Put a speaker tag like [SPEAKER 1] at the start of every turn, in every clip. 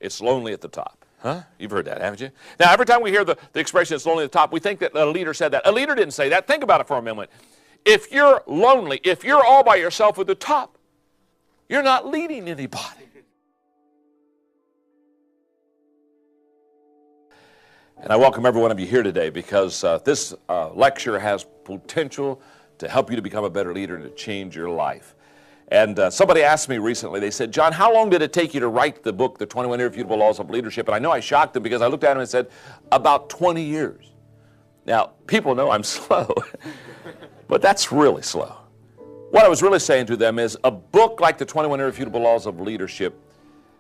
[SPEAKER 1] it's lonely at the top. Huh? You've heard that, haven't you? Now, every time we hear the expression, it's lonely at the top, we think that a leader said that. A leader didn't say that. Think about it for a moment. If you're lonely, if you're all by yourself at the top, you're not leading anybody. And I welcome every one of you here today because this lecture has potential to help you to become a better leader and to change your life. And somebody asked me recently, they said, John, how long did it take you to write the book, The 21 Irrefutable Laws of Leadership? And I know I shocked them because I looked at them and said, about 20 years. Now, people know I'm slow, but that's really slow. What I was really saying to them is a book like The 21 Irrefutable Laws of Leadership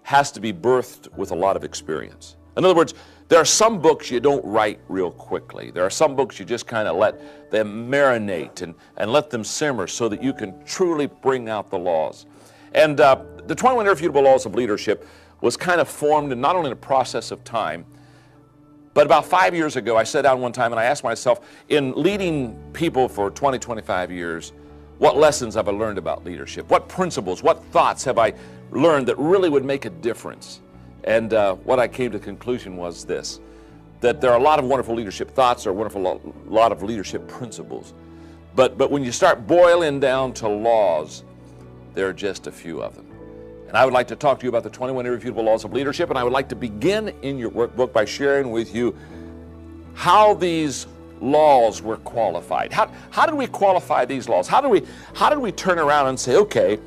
[SPEAKER 1] has to be birthed with a lot of experience. In other words, there are some books you don't write real quickly. There are some books you just kind of let them marinate and let them simmer so that you can truly bring out the laws. And the 21 Irrefutable Laws of Leadership was kind of formed in not only a process of time, but about 5 years ago, I sat down one time and I asked myself, in leading people for 20, 25 years, what lessons have I learned about leadership? What principles, what thoughts have I learned that really would make a difference? And what I came to the conclusion was this, that there are a lot of wonderful leadership thoughts, there are a lot of leadership principles. But when you start boiling down to laws, there are just a few of them. And I would like to talk to you about the 21 Irrefutable Laws of Leadership, and I would like to begin in your workbook by sharing with you how these laws were qualified. How did we qualify these laws? How did we turn around and say, okay,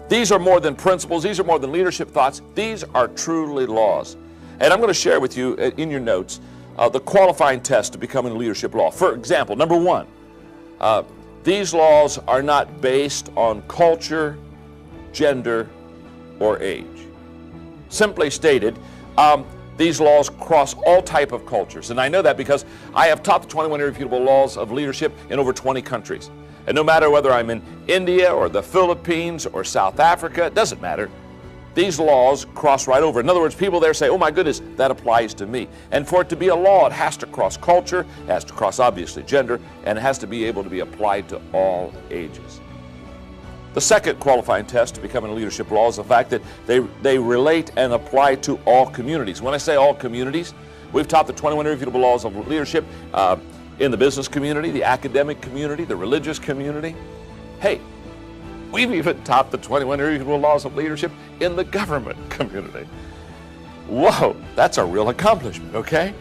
[SPEAKER 1] these are more than principles, these are more than leadership thoughts, these are truly laws. And I'm going to share with you in your notes the qualifying test to becoming a leadership law. For example, number one, these laws are not based on culture, gender, or age. Simply stated, these laws cross all type of cultures. And I know that because I have taught the 21 Irrefutable Laws of Leadership in over 20 countries. And no matter whether I'm in India or the Philippines or South Africa, it doesn't matter. These laws cross right over. In other words, people there say, oh my goodness, that applies to me. And for it to be a law, it has to cross culture, it has to cross obviously gender, and it has to be able to be applied to all ages. The second qualifying test to becoming a leadership law is the fact that they relate and apply to all communities. When I say all communities, we've taught the 21 Irrefutable Laws of Leadership in the business community, the academic community, the religious community. Hey, we've even taught the 21 Irrefutable Laws of Leadership in the government community. Whoa, that's a real accomplishment, okay?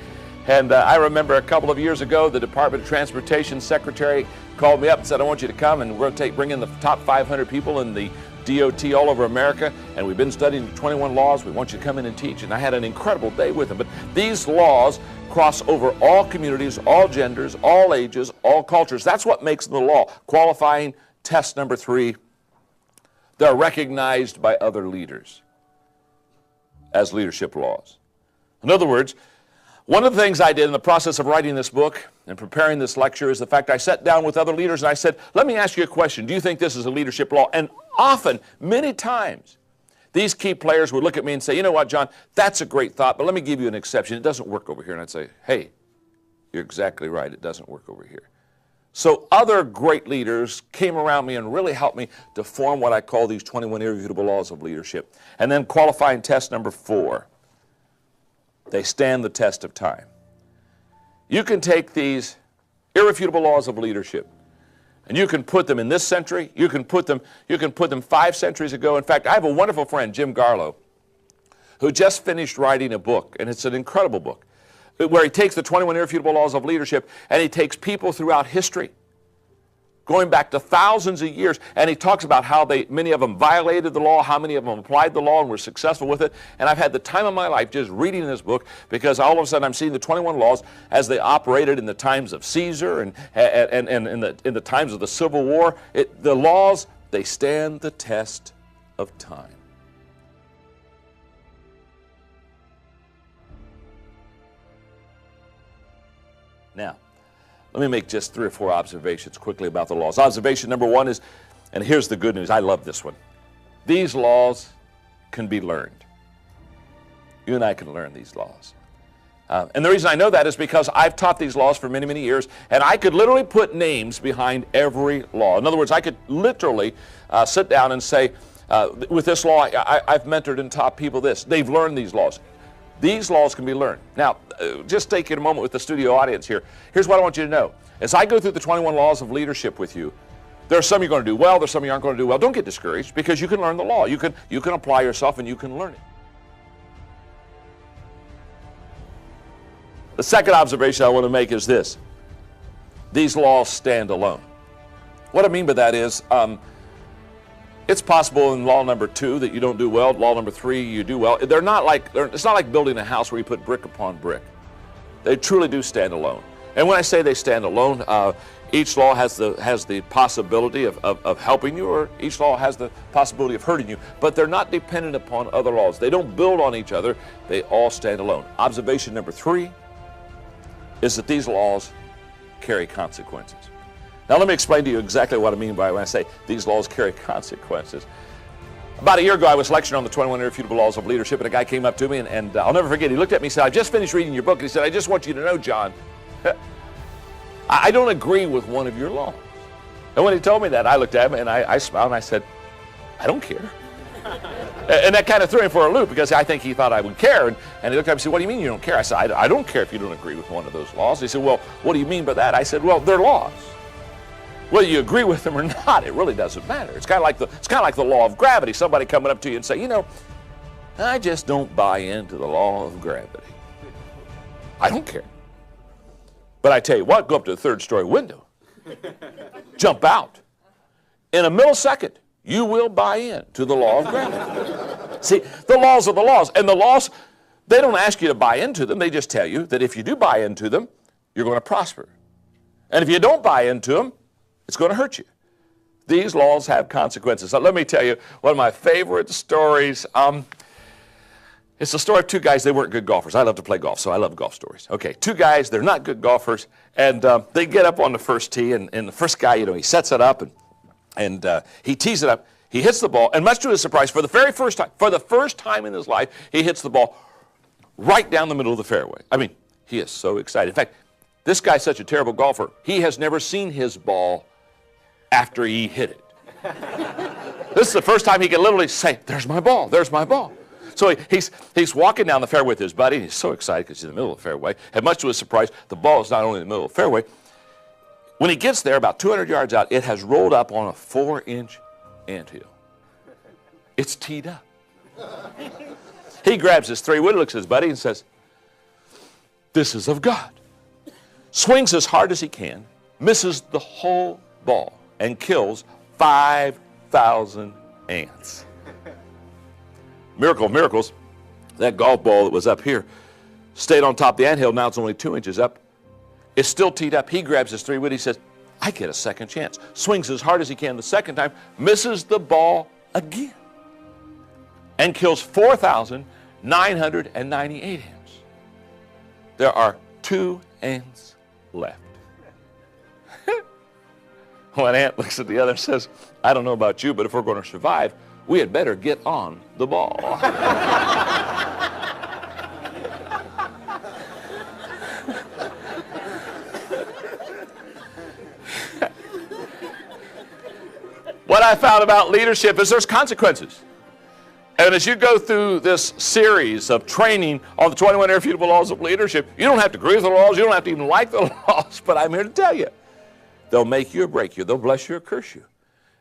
[SPEAKER 1] And I remember a couple of years ago, the Department of Transportation Secretary called me up and said, I want you to come and we're going to bring in the top 500 people in the DOT all over America, and we've been studying the 21 laws. We want you to come in and teach. And I had an incredible day with them. But these laws cross over all communities, all genders, all ages, all cultures. That's what makes them the law. Qualifying test number 3, they're recognized by other leaders as leadership laws. In other words, one of the things I did in the process of writing this book and preparing this lecture is the fact I sat down with other leaders and I said, let me ask you a question. Do you think this is a leadership law? And often, many times, these key players would look at me and say, you know what, John, that's a great thought, but let me give you an exception. It doesn't work over here. And I'd say, hey, you're exactly right. It doesn't work over here. So other great leaders came around me and really helped me to form what I call these 21 Irrefutable Laws of Leadership. And then qualifying test number 4. They stand the test of time. You can take these irrefutable laws of leadership and you can put them in this century, you can put them 5 centuries ago. In fact, I have a wonderful friend, Jim Garlow, who just finished writing a book, and it's an incredible book, where he takes the 21 Irrefutable Laws of Leadership and he takes people throughout history, going back to thousands of years, and he talks about how many of them violated the law, how many of them applied the law and were successful with it. And I've had the time of my life just reading this book because all of a sudden I'm seeing the 21 laws as they operated in the times of Caesar and in the times of the Civil War. The laws, they stand the test of time. Now, let me make just 3 or 4 observations quickly about the laws. Observation number 1 is, and here's the good news, I love this one. These laws can be learned. You and I can learn these laws. And the reason I know that is because I've taught these laws for many, many years, and I could literally put names behind every law. In other words, I could literally sit down and say, With this law, I've mentored and taught people this. They've learned these laws. These laws can be learned. Now, just take it a moment with the studio audience here. Here's what I want you to know. As I go through the 21 laws of leadership with you, there are some you're going to do well, there's some you aren't going to do well. Don't get discouraged, because you can learn the law. You can apply yourself and you can learn it. The second observation I want to make is this. These laws stand alone. What I mean by that is, it's possible in law number 2 that you don't do well. Law number 3, you do well. It's not like building a house where you put brick upon brick. They truly do stand alone. And when I say they stand alone, each law has the possibility of helping you, or each law has the possibility of hurting you. But they're not dependent upon other laws. They don't build on each other. They all stand alone. Observation number 3 is that these laws carry consequences. Now let me explain to you exactly what I mean by when I say these laws carry consequences. About a year ago, I was lecturing on the 21 irrefutable laws of leadership, and a guy came up to me, and I'll never forget, he looked at me and said, "I just finished reading your book," and he said, "I just want you to know, John, I don't agree with one of your laws." And when he told me that, I looked at him, and I smiled, and I said, "I don't care." And that kind of threw him for a loop, because I think he thought I would care. And he looked at me and said, "What do you mean you don't care?" I said, I don't care if you don't agree with one of those laws." He said, "Well, what do you mean by that?" I said, "Well, they're laws. Whether you agree with them or not, it really doesn't matter. It's kind of like the law of gravity. Somebody coming up to you and say, "I just don't buy into the law of gravity." I don't care. But I tell you what, go up to the 3rd-story window, jump out. In a millisecond, you will buy in to the law of gravity. See, the laws are the laws. And the laws, they don't ask you to buy into them. They just tell you that if you do buy into them, you're going to prosper. And if you don't buy into them, it's going to hurt you. These laws have consequences. So let me tell you one of my favorite stories. It's the story of 2 guys. They weren't good golfers. I love to play golf, so I love golf stories. Okay, 2 guys, they're not good golfers, and they get up on the first tee, and the first guy, he sets it up, and he tees it up. He hits the ball, and much to his surprise, for the first time in his life, he hits the ball right down the middle of the fairway. I mean, he is so excited. In fact, this guy's such a terrible golfer, he has never seen his ball after he hit it. This is the first time he can literally say, "There's my ball, there's my ball." So he's walking down the fairway with his buddy, and he's so excited because he's in the middle of the fairway. And much to his surprise, the ball is not only in the middle of the fairway. When he gets there, about 200 yards out, it has rolled up on a 4-inch anthill. It's teed up. He grabs his 3-wood, looks at his buddy, and says, "This is of God." Swings as hard as he can, misses the whole ball, and kills 5,000 ants. Miracle of miracles, that golf ball that was up here stayed on top of the anthill. Now it's only 2 inches up. It's still teed up. He grabs his 3-wood. He says, "I get a second chance." Swings as hard as he can the second time, misses the ball again, and kills 4,998 ants. There are 2 ants left. One ant looks at the other and says, "I don't know about you, but if we're going to survive, we had better get on the ball." What I found about leadership is there's consequences. And as you go through this series of training on the 21 irrefutable laws of leadership, you don't have to agree with the laws, you don't have to even like the laws, but I'm here to tell you, they'll make you or break you, they'll bless you or curse you.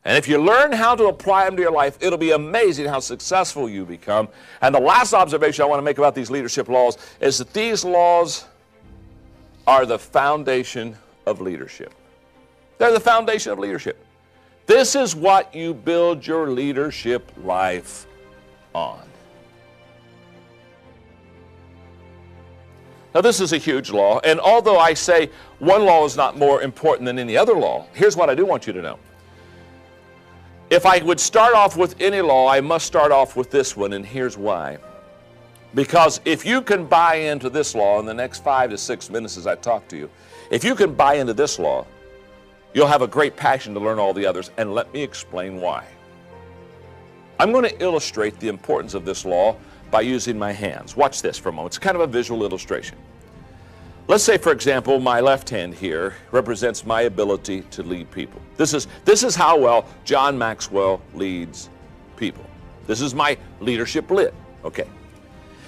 [SPEAKER 1] And if you learn how to apply them to your life, it'll be amazing how successful you become. And the last observation I want to make about these leadership laws is that these laws are the foundation of leadership. They're the foundation of leadership. This is what you build your leadership life on. Now, this is a huge law, and although I say one law is not more important than any other law, here's what I do want you to know. If I would start off with any law, I must start off with this one, and here's why. Because if you can buy into this law in the next 5 to 6 minutes as I talk to you, if you can buy into this law, you'll have a great passion to learn all the others, and let me explain why. I'm going to illustrate the importance of this law by using my hands. Watch this for a moment. It's kind of a visual illustration. Let's say, for example, my left hand here represents my ability to lead people. This is how well John Maxwell leads people. This is my leadership lid. Okay.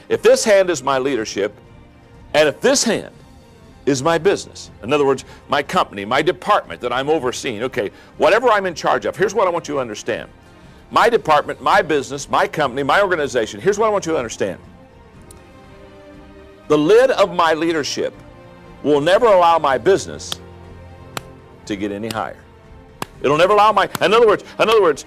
[SPEAKER 1] If this hand is my leadership, and if this hand is my business, in other words, my company, my department that I'm overseeing, okay, whatever I'm in charge of, here's what I want you to understand. My department, my business, my company, my organization, here's what I want you to understand. The lid of my leadership will never allow my business to get any higher. It'll never allow in other words,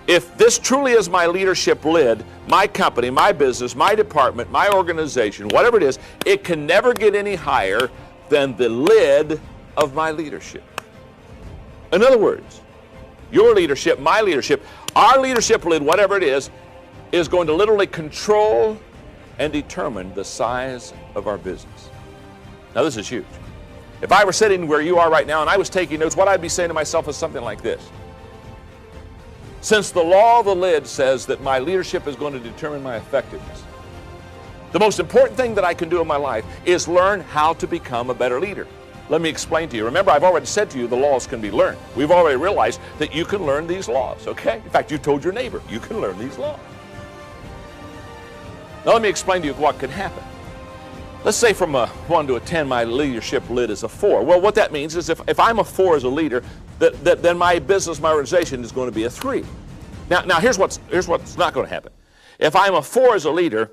[SPEAKER 1] if this truly is my leadership lid, my company, my business, my department, my organization, whatever it is, it can never get any higher than the lid of my leadership. In other words, your leadership, my leadership, our leadership lid, whatever it is going to literally control and determine the size of our business. Now, this is huge. If I were sitting where you are right now and I was taking notes, what I'd be saying to myself is something like this. Since the law of the lid says that my leadership is going to determine my effectiveness, the most important thing that I can do in my life is learn how to become a better leader. Let me explain to you. Remember, I've already said to you the laws can be learned. We've already realized that you can learn these laws, okay? In fact, you told your neighbor, you can learn these laws. Now let me explain to you what can happen. Let's say from a 1 to a 10, my leadership lid is a 4. Well, what that means is if I'm a 4 as a leader, then my business, my organization is going to be a 3. Now here's what's not going to happen. If I'm a 4 as a leader,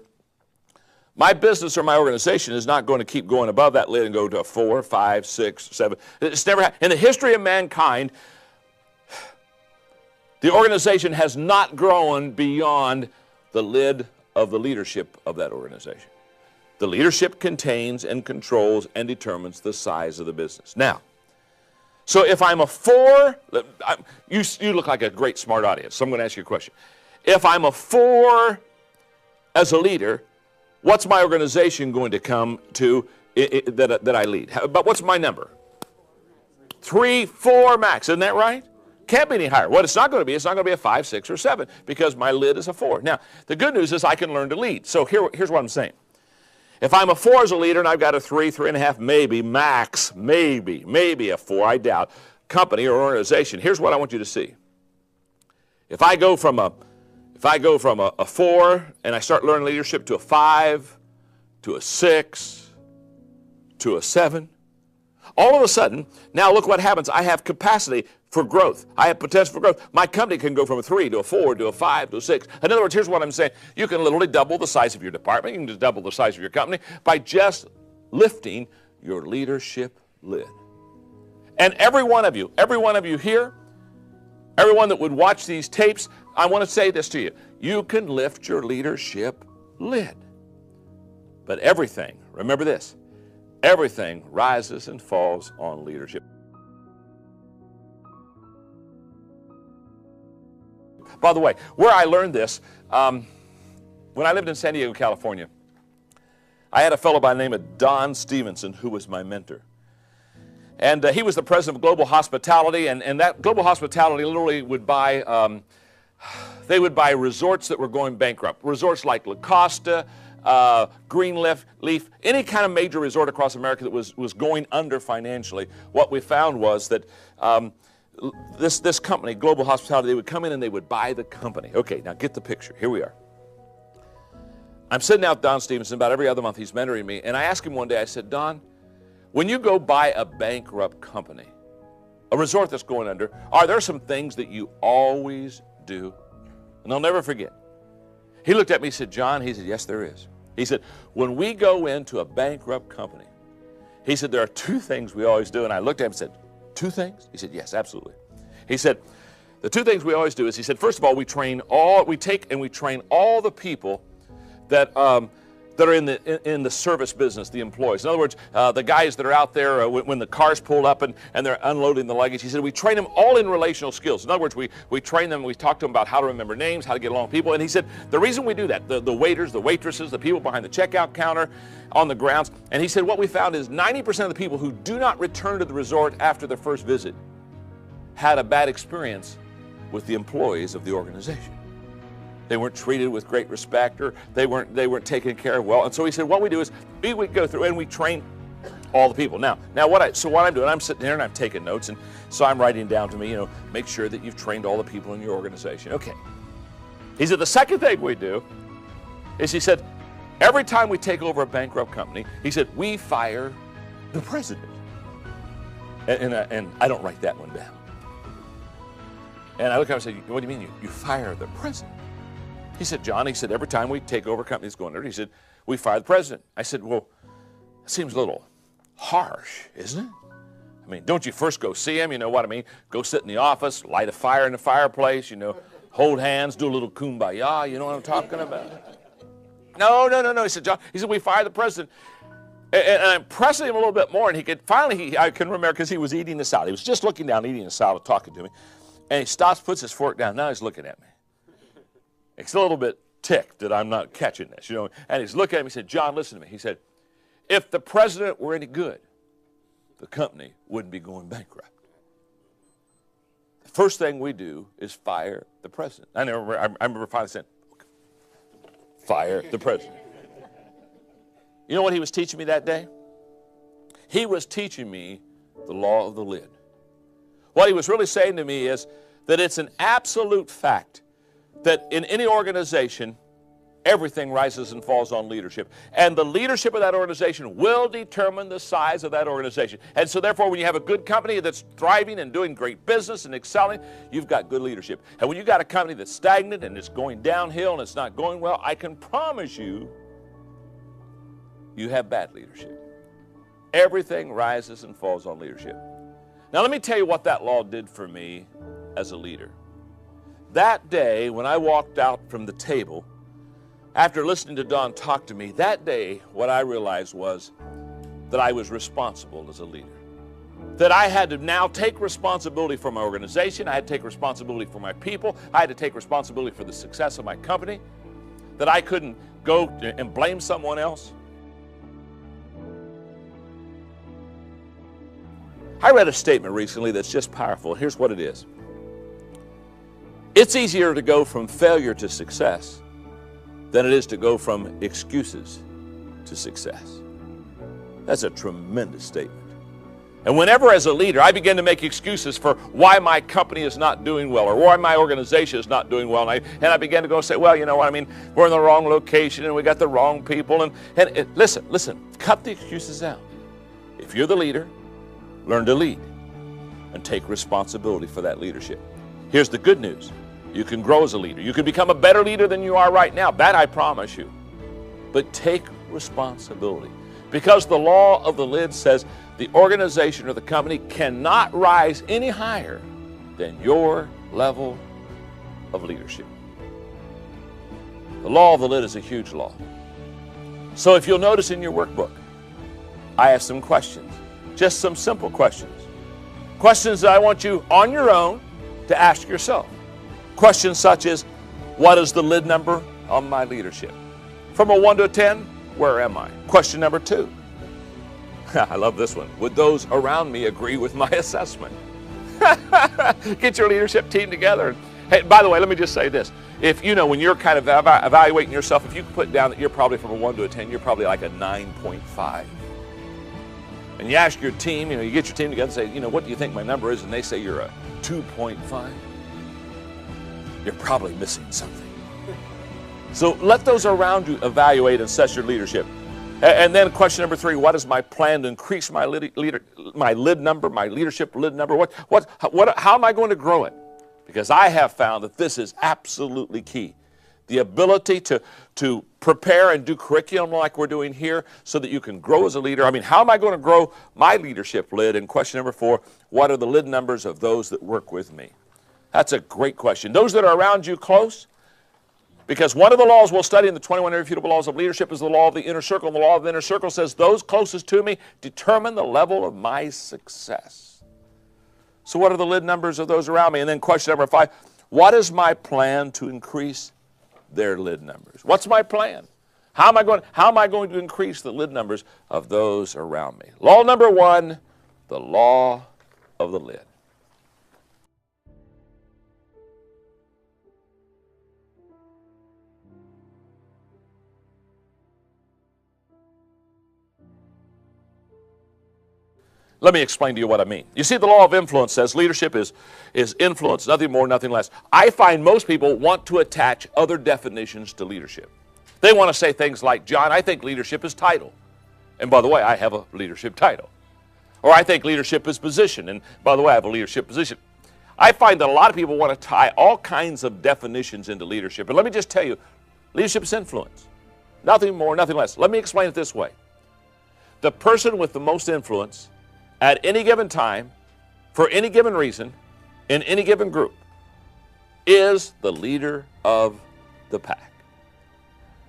[SPEAKER 1] my business or my organization is not going to keep going above that lid and go to a 4, 5, 6, 7. It's never happened. In the history of mankind, the organization has not grown beyond the lid of the leadership of that organization. The leadership contains and controls and determines the size of the business. Now, so if I'm a 4, you look like a great smart audience, so I'm going to ask you a question. If I'm a 4 as a leader, what's my organization going to come to that I lead? But what's my number? 3, 4 max, isn't that right? Can't be any higher. What it's not going to be a 5, 6, or 7 because my lid is a 4. Now, the good news is I can learn to lead. So here's what I'm saying. If I'm a 4 as a leader and I've got a 3, 3.5, maybe, max, maybe a 4, I doubt, company or organization, here's what I want you to see. If I go from a 4 and I start learning leadership to a 5, to a 6, to a 7, all of a sudden, now look what happens. I have capacity for growth. I have potential for growth. My company can go from a 3 to a 4 to a 5 to a 6. In other words, here's what I'm saying. You can literally double the size of your department. You can just double the size of your company by just lifting your leadership lid. And every one of you here, everyone that would watch these tapes, I want to say this to you. You can lift your leadership lid. But everything, remember this, everything rises and falls on leadership. By the way, where I learned this, when I lived in San Diego, California, I had a fellow by the name of Don Stevenson who was my mentor. And he was the president of Global Hospitality, and that Global Hospitality literally would buy, they would buy resorts that were going bankrupt. Resorts like La Costa, Greenleaf, any kind of major resort across America that was going under financially. What we found was that this company, Global Hospitality, they would come in and they would buy the company. Okay, now get the picture. Here we are. I'm sitting out with Don Stevenson about every other month. He's mentoring me. And I asked him one day, I said, Don, when you go buy a bankrupt company, a resort that's going under, are there some things that you always do? And I'll never forget. He looked at me and said, John, he said, yes, there is. He said, when we go into a bankrupt company, he said, there are 2 things we always do. And I looked at him and said, 2 things? He said, yes, absolutely. He said, the 2 things we always do is, he said, first of all, we train all the people that are in the service business, the employees. In other words, the guys that are out there when the cars pull up and they're unloading the luggage. He said, we train them all in relational skills. In other words, we train them, we talk to them about how to remember names, how to get along with people. And he said, the reason we do that, the waiters, the waitresses, the people behind the checkout counter, on the grounds, and he said, what we found is 90% of the people who do not return to the resort after their first visit had a bad experience with the employees of the organization. They weren't treated with great respect, or they weren't taken care of well. And so he said, what we do is we go through and we train all the people. Now what I'm doing, I'm sitting there and I'm taking notes, and so I'm writing down to me, make sure that you've trained all the people in your organization. Okay. He said, the second thing we do is, he said, every time we take over a bankrupt company, he said, we fire the president. And I don't write that one down. And I look at him and say, what do you mean you fire the president? He said, John, he said, every time we take over companies going under, he said, we fire the president. I said, well, it seems a little harsh, isn't it? I mean, don't you first go see him, you know what I mean? Go sit in the office, light a fire in the fireplace, you know, hold hands, do a little kumbaya, you know what I'm talking about? No, he said, John, he said, we fire the president. And I'm pressing him a little bit more, and he could finally, I can remember, because he was eating the salad. He was just looking down, eating the salad, talking to me. And he stops, puts his fork down. Now he's looking at me. He's a little bit ticked that I'm not catching this, you know. And he's looking at me. He said, John, listen to me. He said, if the president were any good, the company wouldn't be going bankrupt. The first thing we do is fire the president. I remember finally saying, fire the president. You know what he was teaching me that day? He was teaching me the law of the lid. What he was really saying to me is that it's an absolute fact that in any organization, everything rises and falls on leadership. And the leadership of that organization will determine the size of that organization. And so therefore, when you have a good company that's thriving and doing great business and excelling, you've got good leadership. And when you've got a company that's stagnant and it's going downhill and it's not going well, I can promise you, you have bad leadership. Everything rises and falls on leadership. Now let me tell you what that law did for me as a leader. That day when I walked out from the table, after listening to Don talk to me, that day what I realized was that I was responsible as a leader. That I had to now take responsibility for my organization, I had to take responsibility for my people, I had to take responsibility for the success of my company, that I couldn't go and blame someone else. I read a statement recently that's just powerful. Here's what it is. It's easier to go from failure to success than it is to go from excuses to success. That's a tremendous statement. And whenever as a leader I begin to make excuses for why my company is not doing well or why my organization is not doing well, and I began to go say, well, you know what I mean, we're in the wrong location and we got the wrong people. Listen, cut the excuses out. If you're the leader, learn to lead and take responsibility for that leadership. Here's the good news. You can grow as a leader. You can become a better leader than you are right now. That I promise you. But take responsibility. Because the law of the lid says the organization or the company cannot rise any higher than your level of leadership. The law of the lid is a huge law. So if you'll notice in your workbook, I have some questions. Just some simple questions. Questions that I want you on your own to ask yourself. Questions such as, what is the lid number on my leadership? From a 1 to a 10, where am I? Question number 2. I love this one. Would those around me agree with my assessment? Get your leadership team together. Hey, by the way, let me just say this. If you know, when you're kind of evaluating yourself, if you put down that you're probably from a 1 to a 10, you're probably like a 9.5. And you ask your team, you get your team together and say, what do you think my number is? And they say you're a 2.5. You're probably missing something. So let those around you evaluate and assess your leadership. And then question number 3, what is my plan to increase my lid number, my leadership lid number? How am I going to grow it? Because I have found that this is absolutely key. The ability to prepare and do curriculum like we're doing here so that you can grow as a leader. I mean, how am I going to grow my leadership lid? And question number 4, what are the lid numbers of those that work with me? That's a great question. Those that are around you close, because one of the laws we'll study in the 21 Irrefutable Laws of Leadership is the law of the inner circle. And the law of the inner circle says those closest to me determine the level of my success. So what are the lid numbers of those around me? And then question number 5, what is my plan to increase their lid numbers? What's my plan? How am I going to increase the lid numbers of those around me? Law number 1, the law of the lid. Let me explain to you what I mean. You see, the law of influence says leadership is influence, nothing more, nothing less. I find most people want to attach other definitions to leadership. They want to say things like, John, I think leadership is title. And by the way, I have a leadership title. Or I think leadership is position. And by the way, I have a leadership position. I find that a lot of people want to tie all kinds of definitions into leadership. And let me just tell you, leadership is influence. Nothing more, nothing less. Let me explain it this way. The person with the most influence at any given time, for any given reason, in any given group, is the leader of the pack.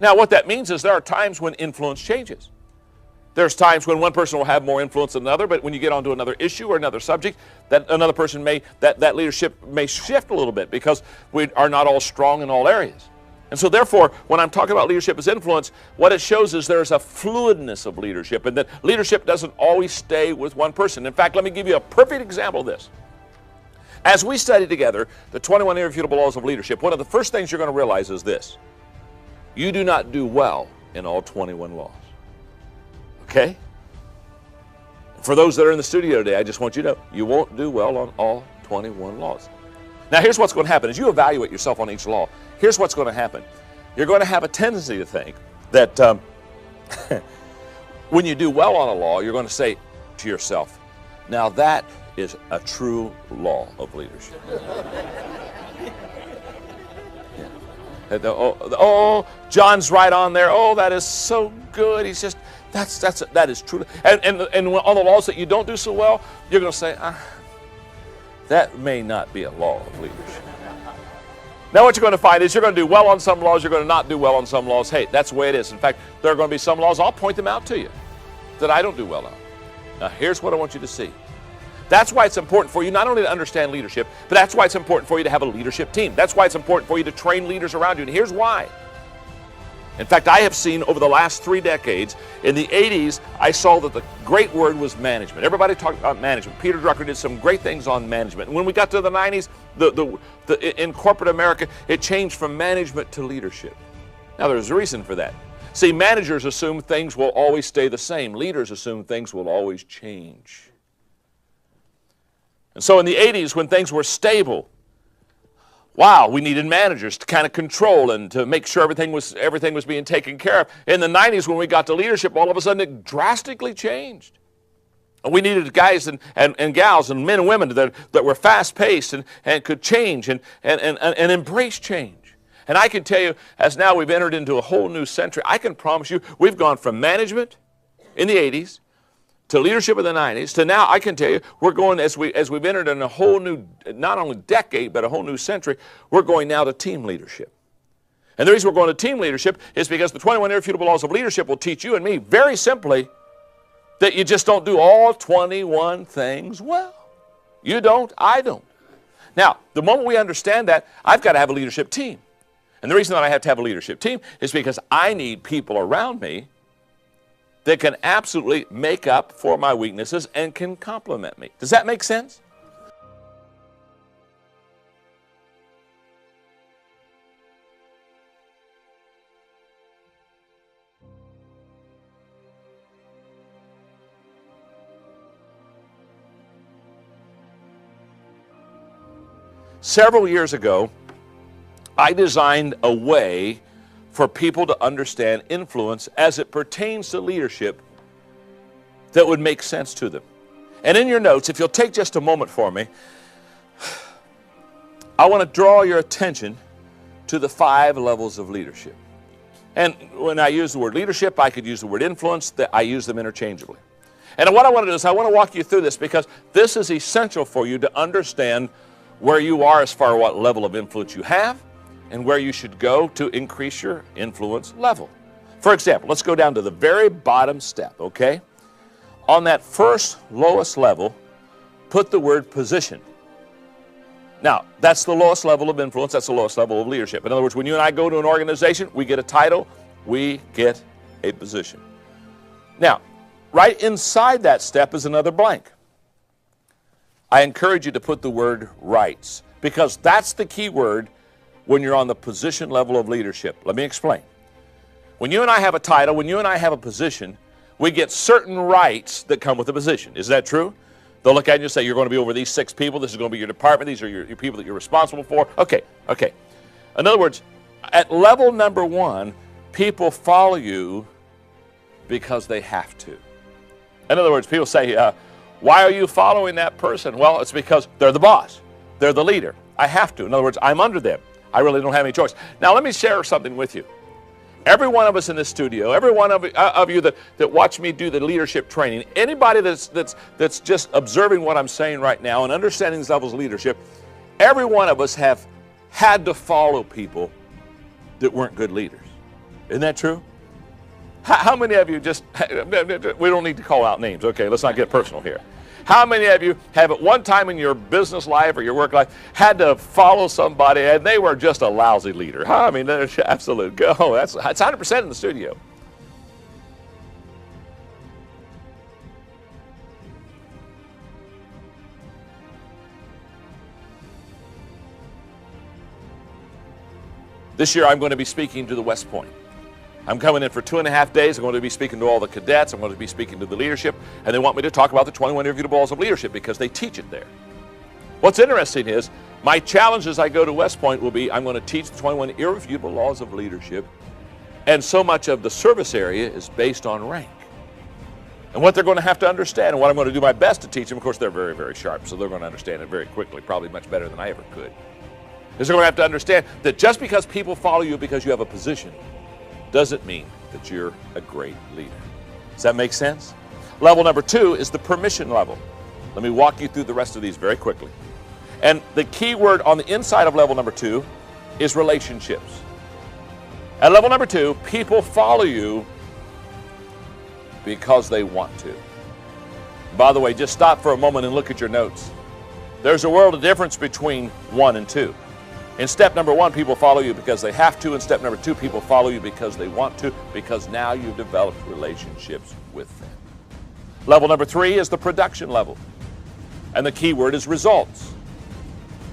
[SPEAKER 1] Now, what that means is there are times when influence changes. There's times when one person will have more influence than another, but when you get onto another issue or another subject, that another person that leadership may shift a little bit because we are not all strong in all areas. And so therefore, when I'm talking about leadership as influence, what it shows is there's a fluidness of leadership, and that leadership doesn't always stay with one person. In fact, let me give you a perfect example of this. As we study together the 21 irrefutable laws of leadership, one of the first things you're going to realize is this. You do not do well in all 21 laws. Okay? For those that are in the studio today, I just want you to know, you won't do well on all 21 laws. Now, here's what's going to happen. As you evaluate yourself on each law, here's what's going to happen. You're going to have a tendency to think that when you do well on a law, you're going to say to yourself, now that is a true law of leadership. Oh, John's right on there. Oh, that is so good. He's just, that is true. And on the laws that you don't do so well, you're going to say, that may not be a law of leadership. Now what you're going to find is you're going to do well on some laws, you're going to not do well on some laws. Hey, that's the way it is. In fact, there are going to be some laws, I'll point them out to you, that I don't do well on. Now here's what I want you to see. That's why it's important for you not only to understand leadership, but that's why it's important for you to have a leadership team. That's why it's important for you to train leaders around you. And here's why. In fact, I have seen over the last 3 decades, in the 80s, I saw that the great word was management. Everybody talked about management. Peter Drucker did some great things on management. And when we got to the 90s, in corporate America, it changed from management to leadership. Now, there's a reason for that. See, managers assume things will always stay the same. Leaders assume things will always change. And so in the 80s, when things were stable, wow, we needed managers to kind of control and to make sure everything was being taken care of. In the 90s, when we got to leadership, all of a sudden it drastically changed. And we needed guys and gals and men and women that were fast-paced and could change and embrace change. And I can tell you, as now we've entered into a whole new century, I can promise you we've gone from management in the 80s to leadership in the 90s, to now I can tell you we're going, as we've entered in a whole new, not only decade, but a whole new century, we're going now to team leadership. And the reason we're going to team leadership is because the 21 irrefutable laws of leadership will teach you and me, very simply, that you just don't do all 21 things well. You don't, I don't. Now, the moment we understand that, I've got to have a leadership team. And the reason that I have to have a leadership team is because I need people around me that can absolutely make up for my weaknesses and can complement me. Does that make sense? Several years ago, I designed a way for people to understand influence as it pertains to leadership that would make sense to them. And in your notes, if you'll take just a moment for me, I want to draw your attention to the 5 levels of leadership. And when I use the word leadership, I could use the word influence. I use them interchangeably. And what I want to do is I want to walk you through this because this is essential for you to understand where you are as far as what level of influence you have and where you should go to increase your influence level. For example, let's go down to the very bottom step, okay? On that first lowest level, put the word position. Now, that's the lowest level of influence, that's the lowest level of leadership. In other words, when you and I go to an organization, we get a title, we get a position. Now, right inside that step is another blank. I encourage you to put the word rights because that's the key word when you're on the position level of leadership. Let me explain. When you and I have a title, when you and I have a position, we get certain rights that come with the position. Is that true? They'll look at you and say, you're going to be over these 6 people. This is going to be your department. These are your people that you're responsible for. Okay. In other words, at level number 1, people follow you because they have to. In other words, people say, why are you following that person? Well, it's because they're the boss. They're the leader. I have to. In other words, I'm under them. I really don't have any choice. Now, let me share something with you. Every one of us in this studio, every one of you that watch me do the leadership training, anybody that's just observing what I'm saying right now and understanding these levels of leadership, every one of us have had to follow people that weren't good leaders. Isn't that true? How many of you just, we don't need to call out names, okay, let's not get personal here. How many of you have at one time in your business life or your work life had to follow somebody and they were just a lousy leader? I mean, that's absolute go. That's 100% in the studio. This year I'm going to be speaking to the West Point. I'm coming in for 2.5 days. I'm going to be speaking to all the cadets. I'm going to be speaking to the leadership. And they want me to talk about the 21 irrefutable laws of leadership because they teach it there. What's interesting is my challenge as I go to West Point will be I'm going to teach the 21 irrefutable laws of leadership. And so much of the service area is based on rank. And what they're going to have to understand and what I'm going to do my best to teach them, of course, they're very, very sharp. So they're going to understand it very quickly, probably much better than I ever could. Is they're going to have to understand that just because people follow you because you have a position doesn't mean that you're a great leader. Does that make sense? Level number 2 is the permission level. Let me walk you through the rest of these very quickly. And the key word on the inside of level number 2 is relationships. At level number 2, people follow you because they want to. By the way, just stop for a moment and look at your notes. There's a world of difference between 1 and 2. In step number 1, people follow you because they have to. In step number 2, people follow you because they want to, because now you've developed relationships with them. Level number 3 is the production level. And the key word is results.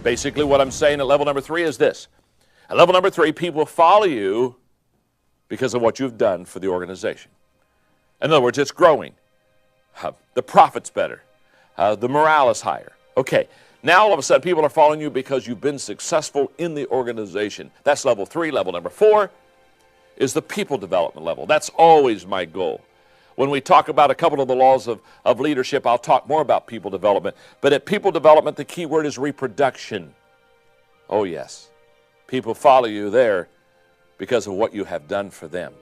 [SPEAKER 1] Basically what I'm saying at level number 3 is this. At level number 3, people follow you because of what you've done for the organization. In other words, it's growing. The profit's better. The morale is higher. Okay. Now, all of a sudden, people are following you because you've been successful in the organization. That's level 3. Level number 4 is the people development level. That's always my goal. When we talk about a couple of the laws of leadership, I'll talk more about people development. But at people development, the key word is reproduction. Oh, yes. People follow you there because of what you have done for them.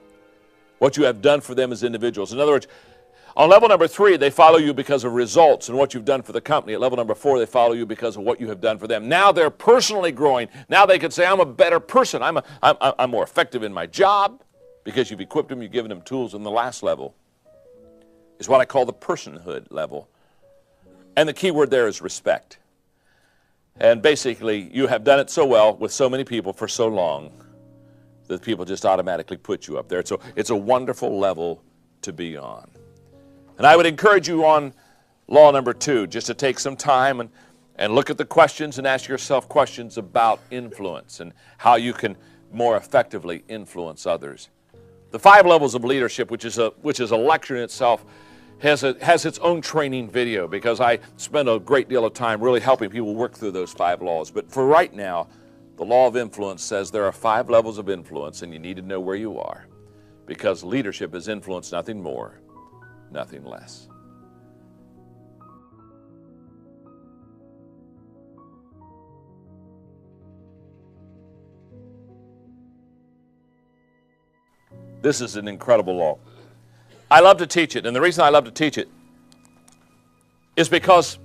[SPEAKER 1] What you have done for them as individuals. In other words, on level number 3, they follow you because of results and what you've done for the company. At level number 4, they follow you because of what you have done for them. Now they're personally growing. Now they can say, I'm a better person. I'm more effective in my job because you've equipped them, you've given them tools. And the last level is what I call the personhood level. And the key word there is respect. And basically, you have done it so well with so many people for so long that people just automatically put you up there. So it's a wonderful level to be on. And I would encourage you on law number 2 just to take some time and look at the questions and ask yourself questions about influence and how you can more effectively influence others. The 5 levels of leadership, which is a lecture in itself, has its own training video because I spend a great deal of time really helping people work through those 5 laws. But for right now, the law of influence says there are 5 levels of influence and you need to know where you are because leadership is influence, nothing more, nothing less. This is an incredible law. I love to teach it, and the reason I love to teach it is because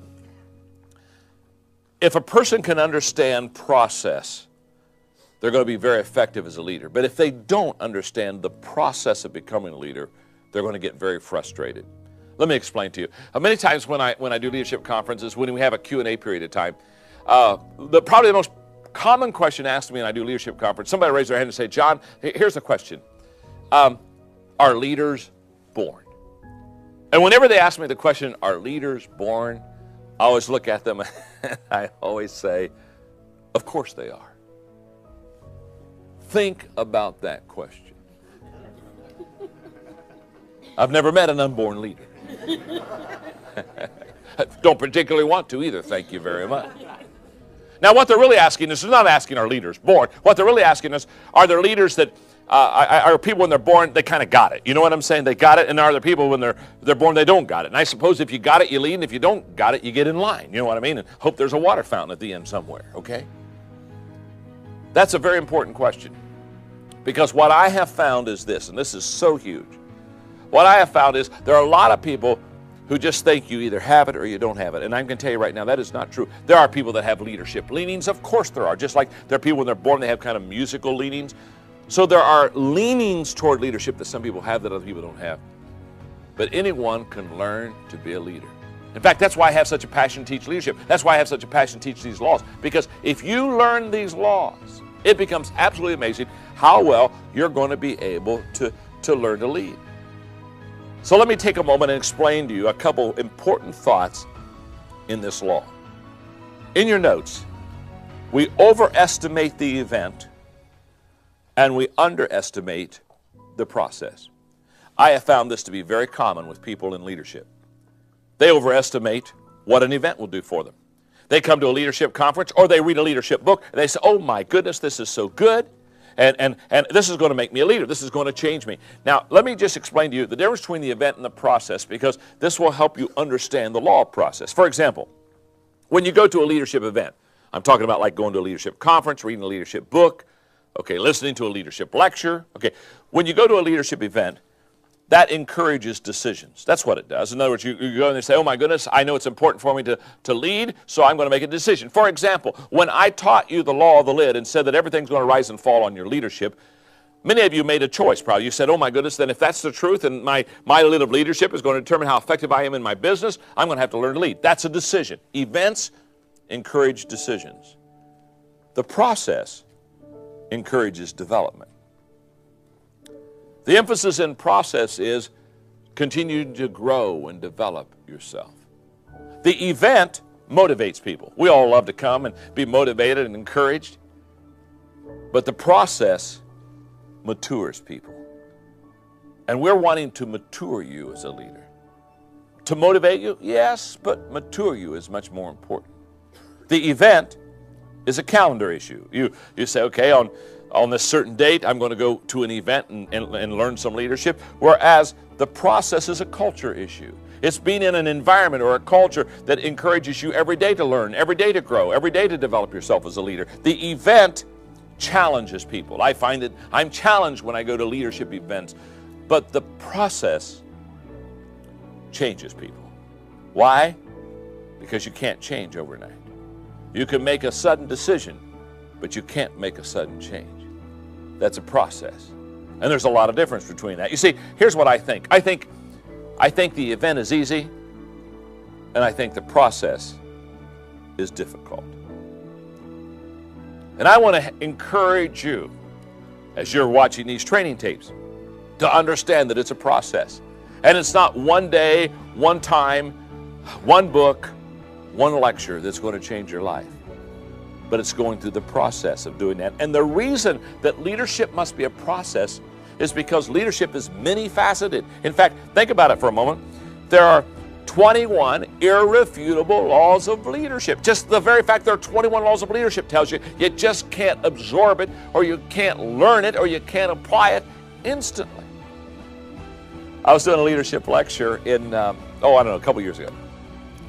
[SPEAKER 1] if a person can understand process, they're going to be very effective as a leader. But if they don't understand the process of becoming a leader, they're going to get very frustrated. Let me explain to you. Many times when I do leadership conferences, when we have a Q&A period of time, probably the most common question asked me when I do leadership conference, somebody raised their hand and say, John, here's the question. Are leaders born? And whenever they ask me the question, are leaders born? I always look at them and I always say, of course they are. Think about that question. I've never met an unborn leader. Don't particularly want to either, thank you very much. Now, what they're really asking us is not asking our leaders born. What they're really asking us, are there leaders that are people when they're born, they kind of got it. You know what I'm saying? They got it, and are there people when they're born, they don't got it. And I suppose if you got it, you lead, and if you don't got it, you get in line. You know what I mean? And hope there's a water fountain at the end somewhere, okay? That's a very important question. Because what I have found is this, and this is so huge. What I have found is there are a lot of people who just think you either have it or you don't have it. And I'm going to tell you right now, that is not true. There are people that have leadership leanings. Of course there are. Just like there are people when they're born, they have kind of musical leanings. So there are leanings toward leadership that some people have that other people don't have. But anyone can learn to be a leader. In fact, that's why I have such a passion to teach leadership. That's why I have such a passion to teach these laws. Because if you learn these laws, it becomes absolutely amazing how well you're going to be able to learn to lead. So let me take a moment and explain to you a couple important thoughts in this law. In your notes, we overestimate the event and we underestimate the process. I have found this to be very common with people in leadership. They overestimate what an event will do for them. They come to a leadership conference or they read a leadership book and they say, oh my goodness, this is so good. And this is going to make me a leader. This is going to change me. Now, let me just explain to you the difference between the event and the process, because this will help you understand the law process. For example, when you go to a leadership event, I'm talking about like going to a leadership conference, reading a leadership book, okay, listening to a leadership lecture. Okay, when you go to a leadership event, that encourages decisions. That's what it does. In other words, you go and they say, oh my goodness, I know it's important for me to lead, so I'm going to make a decision. For example, when I taught you the law of the lid and said that everything's going to rise and fall on your leadership, many of you made a choice probably. You said, oh my goodness, then if that's the truth and my lid of leadership is going to determine how effective I am in my business, I'm going to have to learn to lead. That's a decision. Events encourage decisions. The process encourages development. The emphasis in process is continue to grow and develop yourself. The event motivates people. We all love to come and be motivated and encouraged, but the process matures people. And we're wanting to mature you as a leader. To motivate you, yes, but mature you is much more important. The event is a calendar issue. You say, okay, on this certain date, I'm going to go to an event and learn some leadership, whereas the process is a culture issue. It's being in an environment or a culture that encourages you every day to learn, every day to grow, every day to develop yourself as a leader. The event challenges people. I find that I'm challenged when I go to leadership events, but the process changes people. Why? Because you can't change overnight. You can make a sudden decision, but you can't make a sudden change. That's a process. And there's a lot of difference between that. You see, here's what I think. I think the event is easy, and I think the process is difficult. And I want to encourage you, as you're watching these training tapes, to understand that it's a process. And it's not one day, one time, one book, one lecture that's going to change your life. But it's going through the process of doing that. And the reason that leadership must be a process is because leadership is many-faceted. In fact, think about it for a moment. There are 21 irrefutable laws of leadership. Just the very fact there are 21 laws of leadership tells you you just can't absorb it, or you can't learn it, or you can't apply it instantly. I was doing a leadership lecture in, a couple years ago,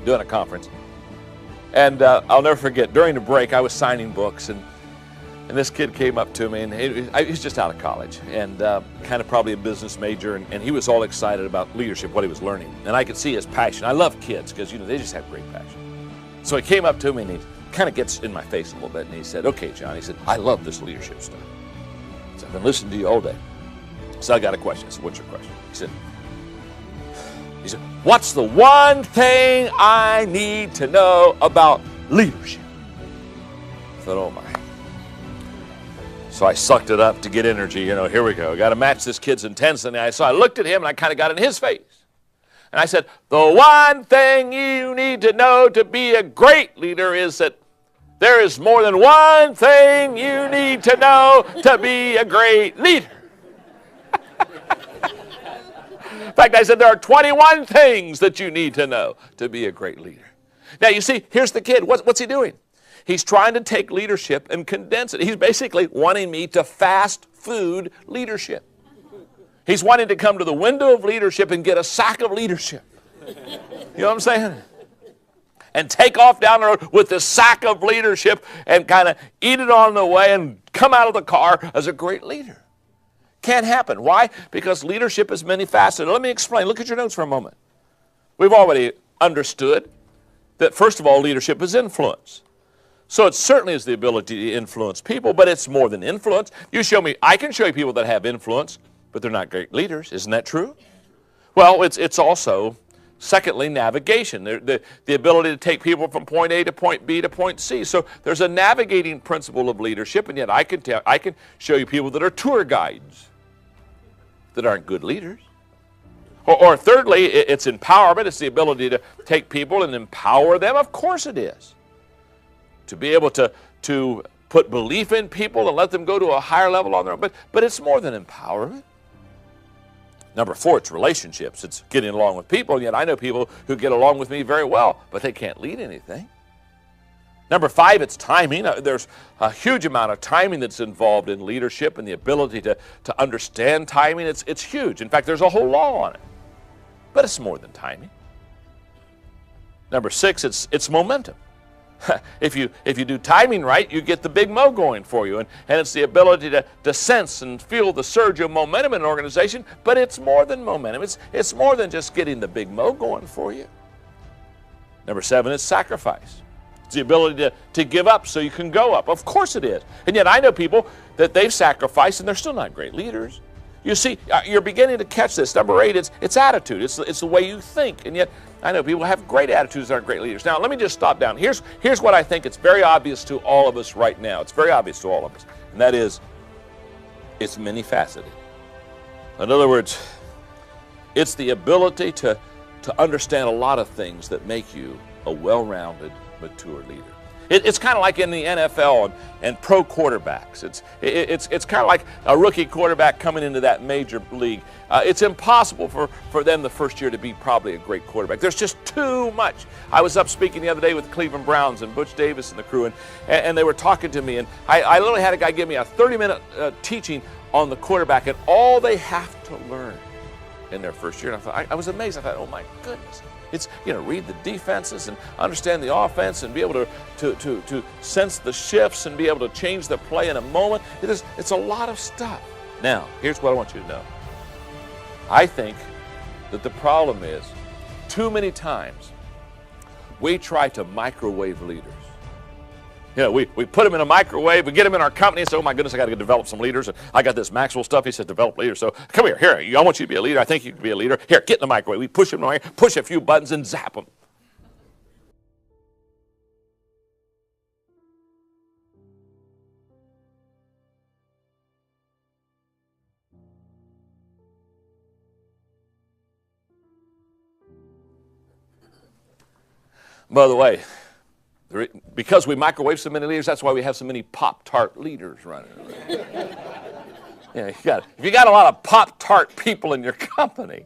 [SPEAKER 1] doing a conference. And I'll never forget, during the break, I was signing books, and this kid came up to me, and he was just out of college, and kind of probably a business major, and he was all excited about leadership, what he was learning. And I could see his passion. I love kids, because, they just have great passion. So he came up to me, and he kind of gets in my face a little bit, and he said, okay, John, he said, I love this leadership stuff. So I've been listening to you all day. So I got a question. I said, what's your question? He said, what's the one thing I need to know about leadership? I thought, oh my. So I sucked it up to get energy. Here we go. Got to match this kid's intensity. So I looked at him and I kind of got in his face. And I said, the one thing you need to know to be a great leader is that there is more than one thing you need to know to be a great leader. In fact, I said there are 21 things that you need to know to be a great leader. Now, you see, here's the kid. What's he doing? He's trying to take leadership and condense it. He's basically wanting me to fast food leadership. He's wanting to come to the window of leadership and get a sack of leadership. You know what I'm saying? And take off down the road with this sack of leadership and kind of eat it on the way and come out of the car as a great leader. Can't happen. Why? Because leadership is many faceted. Let me explain. Look at your notes for a moment. We've already understood that, first of all, leadership is influence. So it certainly is the ability to influence people, but it's more than influence. You show me, I can show you people that have influence, but they're not great leaders. Isn't that true? Well, it's also, secondly, navigation. The ability to take people from point A to point B to point C. So there's a navigating principle of leadership, and yet I can show you people that are tour guides that aren't good leaders. Or thirdly, it's empowerment. It's the ability to take people and empower them. Of course it is. To be able to put belief in people and let them go to a higher level on their own. But it's more than empowerment. Number 4, it's relationships. It's getting along with people, and yet I know people who get along with me very well, but they can't lead anything. Number 5, it's timing. There's a huge amount of timing that's involved in leadership and the ability to understand timing. It's huge. In fact, there's a whole law on it. But it's more than timing. Number 6, it's momentum. If you do timing right, you get the big mo going for you. And it's the ability to sense and feel the surge of momentum in an organization, but it's more than momentum. It's more than just getting the big mo going for you. Number 7 is sacrifice. It's the ability to give up so you can go up. Of course it is. And yet I know people that they've sacrificed and they're still not great leaders. You see, you're beginning to catch this. Number 8, it's attitude. It's the way you think. And yet I know people have great attitudes that aren't great leaders. Now, let me just stop down. Here's what I think it's very obvious to all of us right now. It's very obvious to all of us. And that is, it's many-faceted. In other words, it's the ability to understand a lot of things that make you a well-rounded, mature leader. It's kind of like in the NFL and pro quarterbacks. It's kind of like a rookie quarterback coming into that major league. It's impossible for them the first year to be probably a great quarterback. There's just too much. I was up speaking the other day with Cleveland Browns and Butch Davis and the crew, and they were talking to me, and I literally had a guy give me a 30-minute teaching on the quarterback and all they have to learn in their first year. And I was amazed. I thought, oh my goodness. It's, read the defenses and understand the offense and be able to sense the shifts and be able to change the play in a moment. It's a lot of stuff. Now, here's what I want you to know. I think that the problem is too many times we try to microwave leaders. We put them in a microwave, we get them in our company and say, oh my goodness, I got to develop some leaders. And I got this Maxwell stuff. He said, develop leaders. So come here, I want you to be a leader. I think you can be a leader. Here, get in the microwave. We push them in the microwave, push a few buttons and zap them. By the way, because we microwave so many leaders, that's why we have so many Pop-Tart leaders running around. If you got a lot of Pop-Tart people in your company,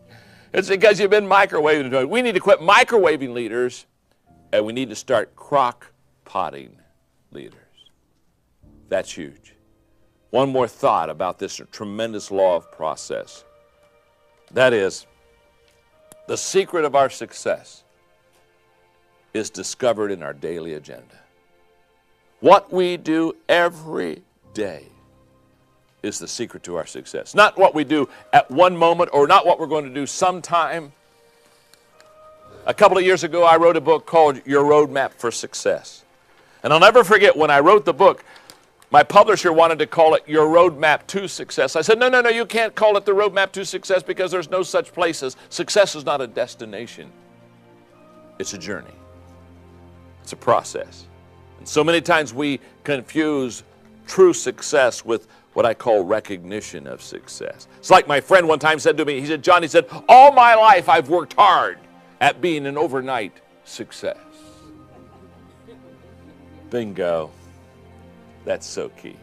[SPEAKER 1] it's because you've been microwaving. We need to quit microwaving leaders, and we need to start crock-potting leaders. That's huge. One more thought about this tremendous law of process. That is, the secret of our success is discovered in our daily agenda. What we do every day is the secret to our success. Not what we do at one moment or not what we're going to do sometime. A couple of years ago, I wrote a book called Your Roadmap for Success. And I'll never forget when I wrote the book, my publisher wanted to call it Your Roadmap to Success. I said, no, you can't call it the Roadmap to Success because there's no such place as success is not a destination. It's a journey. It's a process. And so many times we confuse true success with what I call recognition of success. It's like my friend one time said to me, he said, John, all my life I've worked hard at being an overnight success. Bingo. That's so key.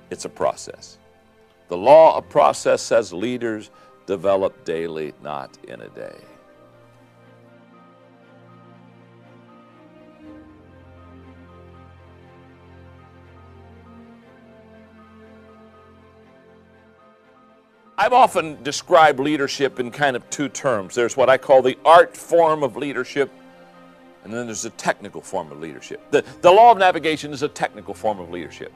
[SPEAKER 1] It's a process. The law of process says leaders develop daily, not in a day. I've often described leadership in kind of two terms. There's what I call the art form of leadership, and then there's a technical form of leadership. The law of navigation is a technical form of leadership.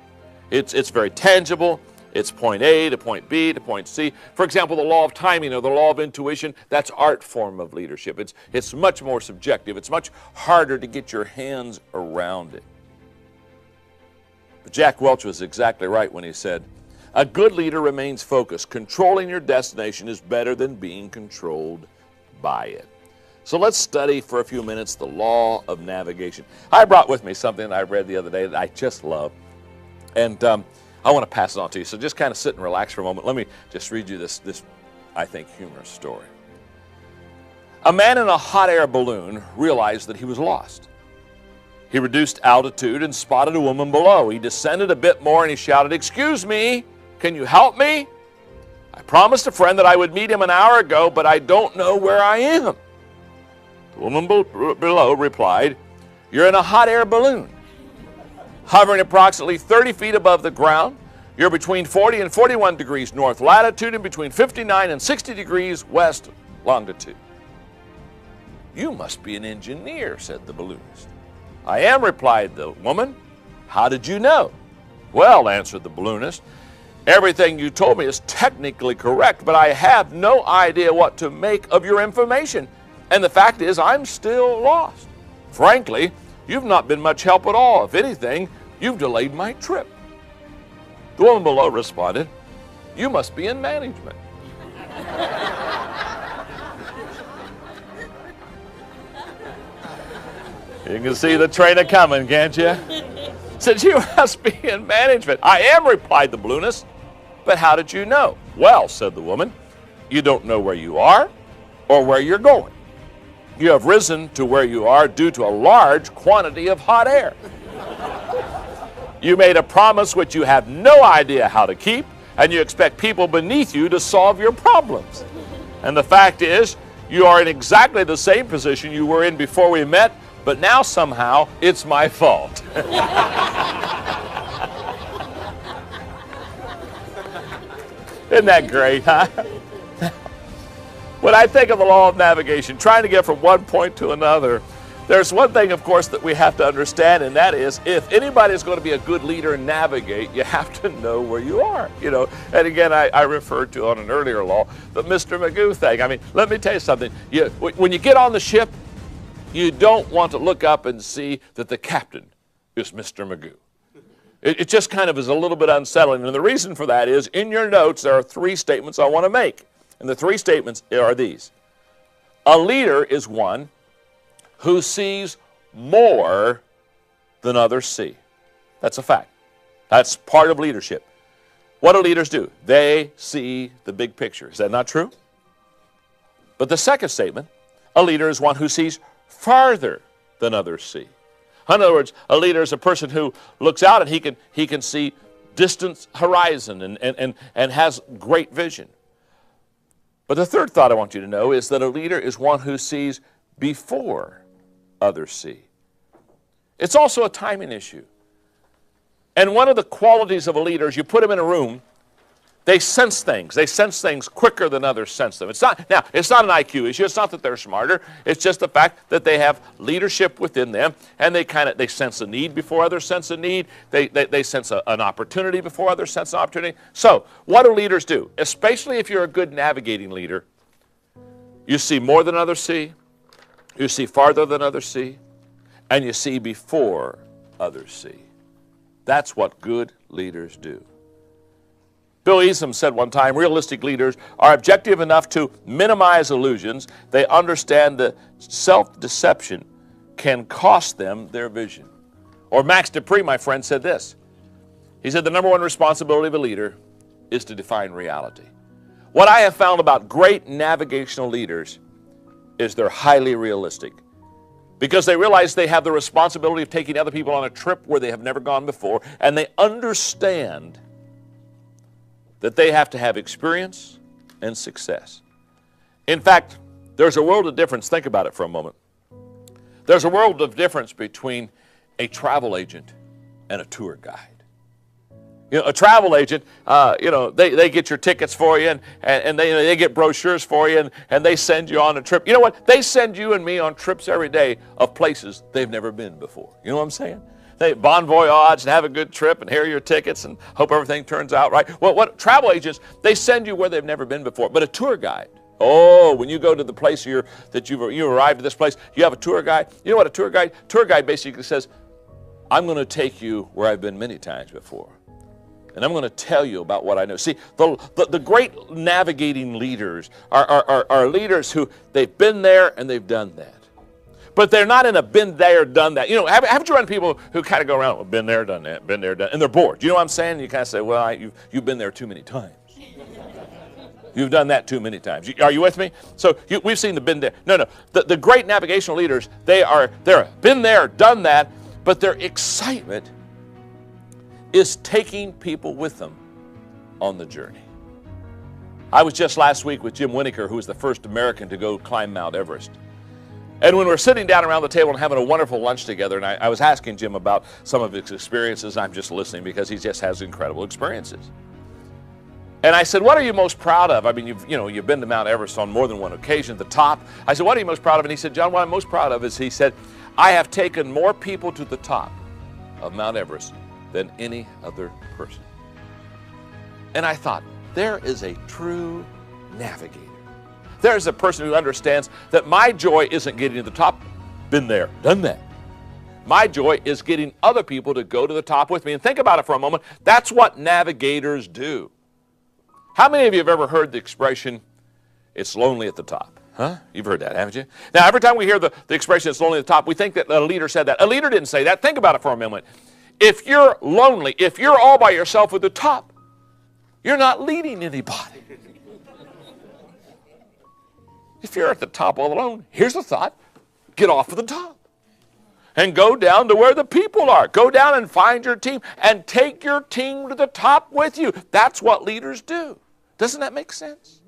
[SPEAKER 1] It's very tangible. It's point A to point B to point C. For example, the law of timing or the law of intuition, that's art form of leadership. It's much more subjective. It's much harder to get your hands around it. But Jack Welch was exactly right when he said, a good leader remains focused. Controlling your destination is better than being controlled by it. So let's study for a few minutes the law of navigation. I brought with me something I read the other day that I just love, and I want to pass it on to you. So just kind of sit and relax for a moment. Let me just read you this I think, humorous story. A man in a hot air balloon realized that he was lost. He reduced altitude and spotted a woman below. He descended a bit more and he shouted, "Excuse me, can you help me? I promised a friend that I would meet him an hour ago, but I don't know where I am." The woman below replied, "You're in a hot air balloon, hovering approximately 30 feet above the ground. You're between 40 and 41 degrees north latitude and between 59 and 60 degrees west longitude." "You must be an engineer," said the balloonist. "I am," replied the woman. "How did you know?" "Well," answered the balloonist, "everything you told me is technically correct, but I have no idea what to make of your information. And the fact is, I'm still lost. Frankly, you've not been much help at all. If anything, you've delayed my trip." The woman below responded, "You must be in management." You can see the train a coming, can't you? Said, "You must be in management." "I am," replied the balloonist. "But how did you know?" "Well," said the woman, "you don't know where you are or where you're going. You have risen to where you are due to a large quantity of hot air. You made a promise which you have no idea how to keep, and you expect people beneath you to solve your problems. And the fact is, you are in exactly the same position you were in before we met, but now somehow it's my fault." Isn't that great, huh? When I think of the law of navigation, trying to get from one point to another, there's one thing, of course, that we have to understand, and that is, if anybody is going to be a good leader and navigate, you have to know where you are, And again, I referred to on an earlier law, the Mr. Magoo thing. I mean, let me tell you something. When you get on the ship, you don't want to look up and see that the captain is Mr. Magoo. It just kind of is a little bit unsettling. And the reason for that is, in your notes, there are 3 statements I want to make. And the 3 statements are these. A leader is one who sees more than others see. That's a fact. That's part of leadership. What do leaders do? They see the big picture. Is that not true? But the second statement, a leader is one who sees farther than others see. In other words, a leader is a person who looks out and he can see distant horizon and has great vision. But the third thought I want you to know is that a leader is one who sees before others see. It's also a timing issue. And one of the qualities of a leader is you put them in a room, they sense things. They sense things quicker than others sense them. It's not an IQ issue. It's not that they're smarter. It's just the fact that they have leadership within them, and they sense a need before others sense a need. They sense an opportunity before others sense an opportunity. So what do leaders do? Especially if you're a good navigating leader, you see more than others see, you see farther than others see, and you see before others see. That's what good leaders do. Bill Eason said one time, realistic leaders are objective enough to minimize illusions. They understand that self-deception can cost them their vision. Or Max Dupree, my friend, said this. He said the number one responsibility of a leader is to define reality. What I have found about great navigational leaders is they're highly realistic, because they realize they have the responsibility of taking other people on a trip where they have never gone before, and they understand that they have to have experience and success. In fact, there's a world of difference. Think about it for a moment. There's a world of difference between a travel agent and a tour guide. You know, a travel agent, they get your tickets for you, and they get brochures for you, and they send you on a trip. You know what? They send you and me on trips every day of places they've never been before. You know what I'm saying? They bon voyage and have a good trip, and here are your tickets, and hope everything turns out right. Well, what travel agents, they send you where they've never been before. But a tour guide, when you go to the place you arrived at this place, you have a tour guide. You know what a tour guide basically says, I'm going to take you where I've been many times before. And I'm going to tell you about what I know. See, the great navigating leaders are leaders who they've been there and they've done that. But they're not in a been there, done that. You know, haven't you run people who kind of go around, well, been there, done that, been there, done, and they're bored. You know what I'm saying? You kind of say, well, you've been there too many times. You've done that too many times. Are you with me? So we've seen the been there. No. The great navigational leaders, they're been there, done that, but their excitement is taking people with them on the journey. I was just last week with Jim Winokur, who was the first American to go climb Mount Everest. And when we're sitting down around the table and having a wonderful lunch together, and I was asking Jim about some of his experiences, I'm just listening because he just has incredible experiences. And I said, what are you most proud of? I mean, you've been to Mount Everest on more than one occasion, the top. I said, what are you most proud of? And he said, John, what I'm most proud of is, he said, I have taken more people to the top of Mount Everest than any other person. And I thought, there is a true navigator. There's a person who understands that my joy isn't getting to the top. Been there, done that. My joy is getting other people to go to the top with me. And think about it for a moment. That's what navigators do. How many of you have ever heard the expression, it's lonely at the top? Huh? You've heard that, haven't you? Now, every time we hear the expression, it's lonely at the top, we think that a leader said that. A leader didn't say that. Think about it for a moment. If you're lonely, if you're all by yourself at the top, you're not leading anybody. If you're at the top all alone, here's the thought, get off of the top and go down to where the people are. Go down and find your team and take your team to the top with you. That's what leaders do. Doesn't that make sense?